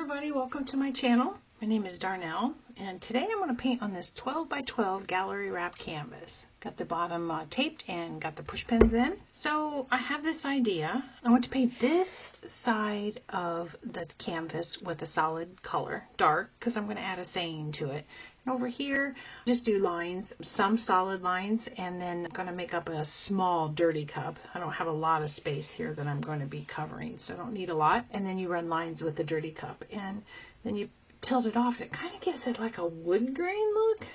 everybody, welcome to my channel. My name is Darnell, and today I'm going to paint on this 12 by 12 gallery wrap canvas. Got the bottom taped and got the push pins in. So I have this idea. I want to paint this side of the canvas with a solid color, dark, because I'm going to add a saying to it. And over here, just do lines, some solid lines, and then I'm going to make up a small dirty cup. I don't have a lot of space here that I'm going to be covering, so I don't need a lot. And then you run lines with the dirty cup, and then you tilt it off. It kind of gives it like a wood grain look.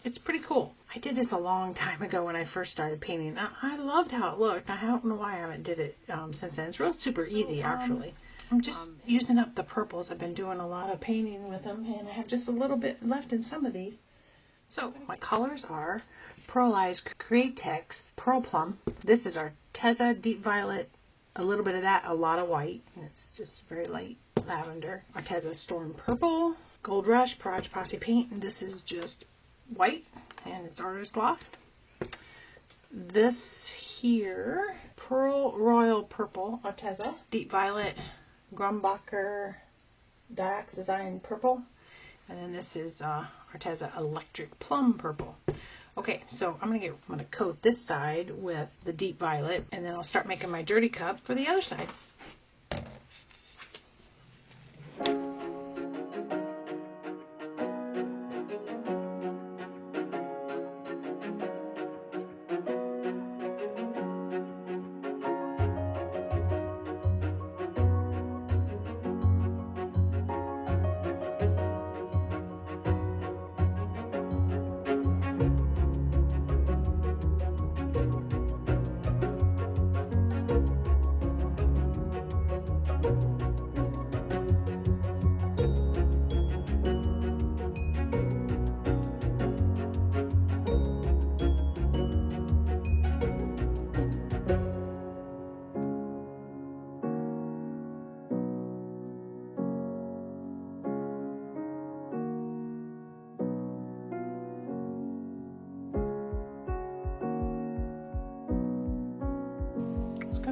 It's pretty cool. I did this a long time ago when I first started painting. I loved how it looked. I don't know why I haven't did it since then. It's real super easy actually. I'm just using up the purples. I've been doing a lot of painting with them, and I have just a little bit left in some of these. So my colors are Pearlized Createx Pearl Plum. This is Arteza Deep Violet, a little bit of that, a lot of white, and it's just very light lavender. Arteza Storm Purple, Gold Rush, Project Posse Paint, and this is just white, and it's Artist Loft. This here, Pearl Royal Purple, Arteza, Deep Violet, Grumbacher Dioxazine Purple, and then this is Arteza Electric Plum Purple. Okay, so I'm gonna coat this side with the Deep Violet, and then I'll start making my dirty cup for the other side.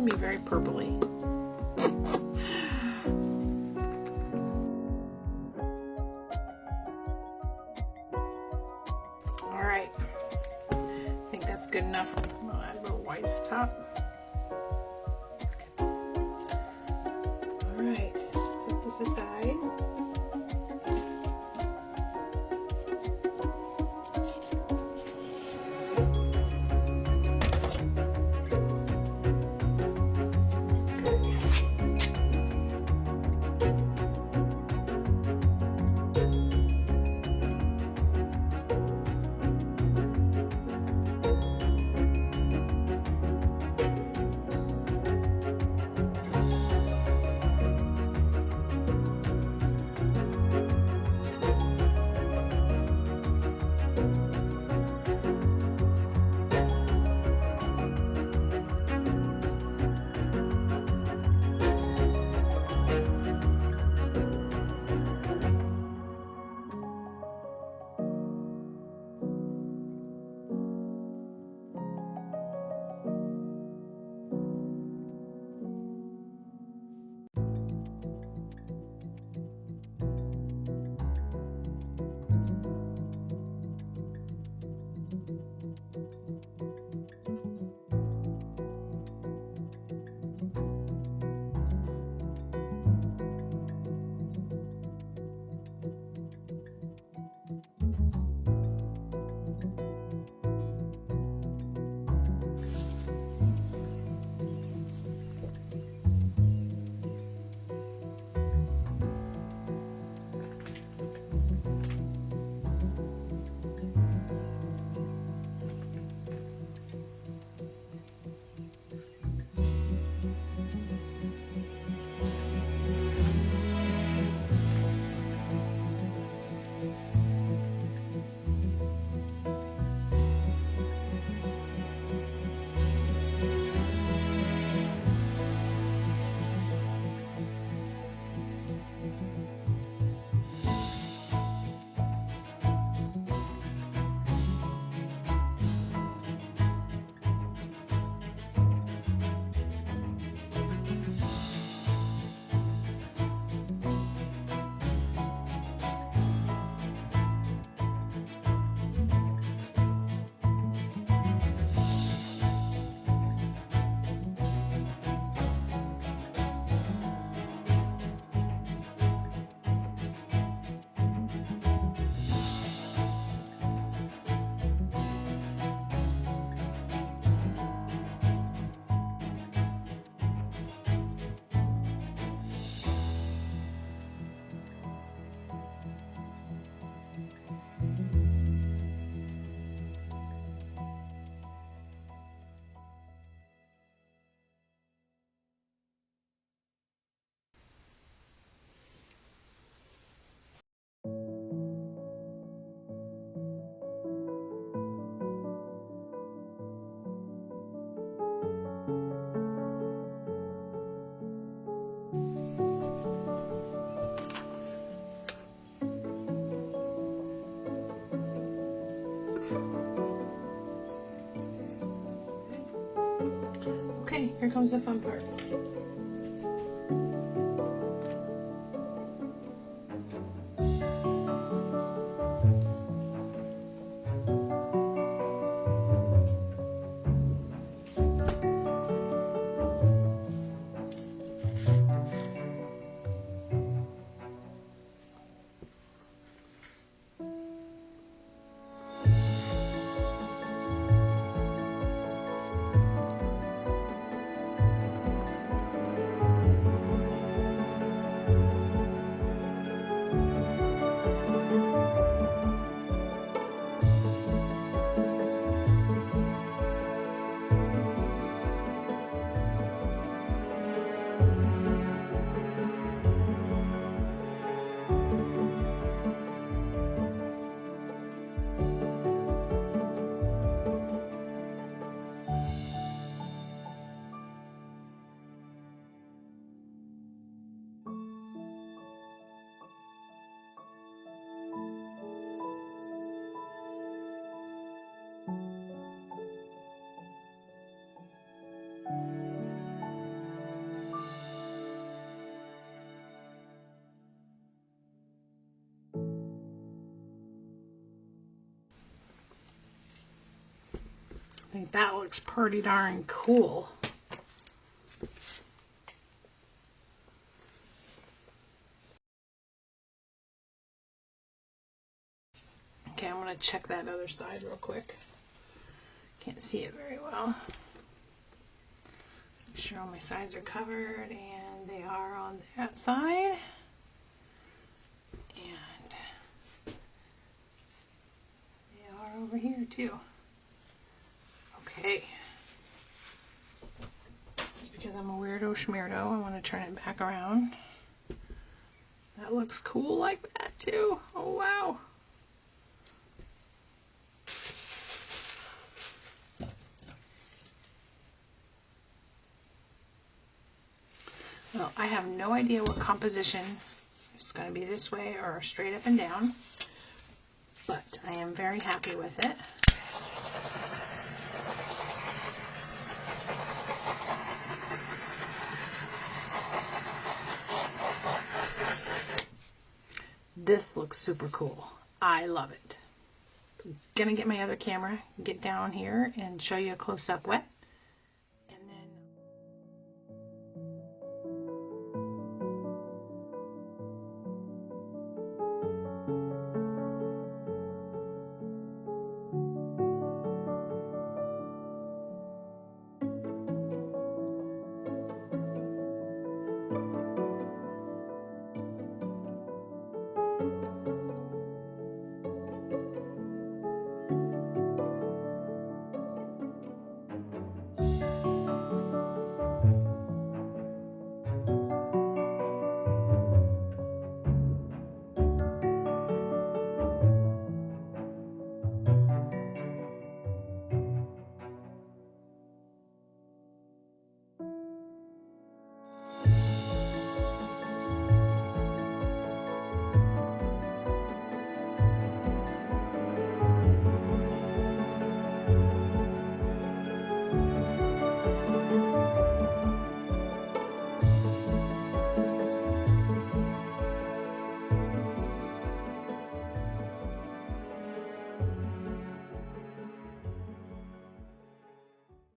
Be very purpley. All right, I think that's good enough. I'll add a little white at the top. All right, set this aside. comes the fun part. I think that looks pretty darn cool. Okay, I'm going to check that other side real quick. Can't see it very well. Make sure all my sides are covered, and they are on that side. And they are over here too. Okay. It's because I'm a weirdo schmeardo. I want to turn it back around. That looks cool like that too. Oh wow. Well, I have no idea what composition it's going to be, this way or straight up and down, but I am very happy with it. This looks super cool. I love it. So I'm going to get my other camera, get down here and show you a close-up wet.